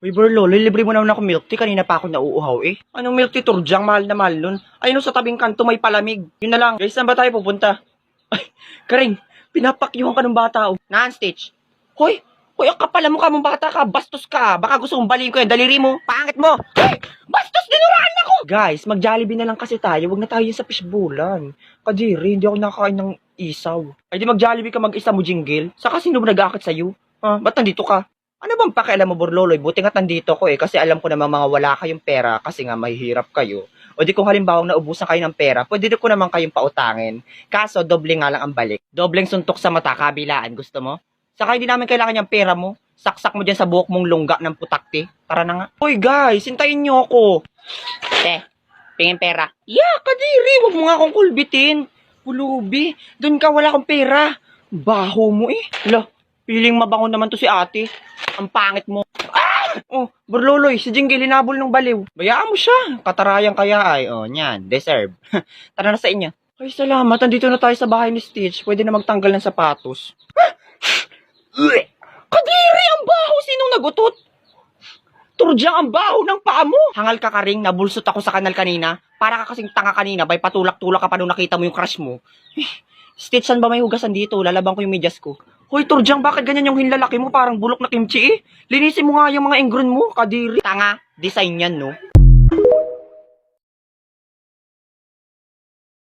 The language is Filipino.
Uy, Berlo, lilibre mo naman ako milk tea. Kanina pa ako nauuhaw eh. Anong milk tea, Turjang? Mahal na mahal nun. Ayun sa tabing kanto may palamig. Yun na lang. Guys, saan ba tayo pupunta? Ay, Karing, pinapakyuhan ka ng bata oh. Non-stitch. Hoy, hoy, ang kapal mo ka mong bata ka. Bastos ka. Baka gusto mong baliin ko yan. Daliri mo. Pangit mo. Hoy, bastos, dinuraan ako. Guys, mag-Jollibee na lang kasi tayo. Huwag na tayo sa fishbowlan. Kadiri, hindi ako nakakain ng isaw. Ay di mag-Jollibee ka mag-isa mo, Jingle. Saka sino ba nag-aakit sa'yo? Ha? Ba't nandito ka? Ano bang pakialam mo, Borloloy? Buti nga nandito ko eh, kasi alam ko naman mga wala kayong pera kasi nga mahihirap kayo. O di kung halimbawa naubusan kayo ng pera, pwede ko naman kayong pautangin. Kaso, doble nga lang ang balik. Dobleng suntok sa mata, kabilaan. Gusto mo? Saka hindi namin kailangan yung pera mo. Saksak mo dyan sa buhok mong lungga ng putakti. Tara na nga. Hoy guys, hintayin nyo ako. Pingin pera. Yeah, kadiri, wag mo nga akong kulbitin. Pulubi, doon ka, wala akong pera. Baho mo eh. Hala, piling mabango naman to si ate. Ang pangit mo. Ah! Oh, Borloloy, si Jingle hinabol ng baliw. Bayaan mo siya. Katarayang kaya ay. Oh, nyan, deserve. Tara na sa inyo. Ay, salamat. Andito na tayo sa bahay ni Stitch. Pwede na magtanggal ng sapatos. Kadiri, ang baho. Sinong nagutot? Turjang, ang baho ng paa mo. Hangal ka, Karing. Nabulsot ako sa kanal kanina. Para ka kasing tanga kanina. Bay patulak-tulak ka pa nung nakita mo yung crush mo. Stitch, saan ba may hugasan dito? Lalabang ko yung medyas ko. Hoy, Turjang, bakit ganyan yung hinlalaki mo? Parang bulok na kimchi eh. Linisin mo nga yung mga ingron mo, kadiri. Tanga, design yan, no?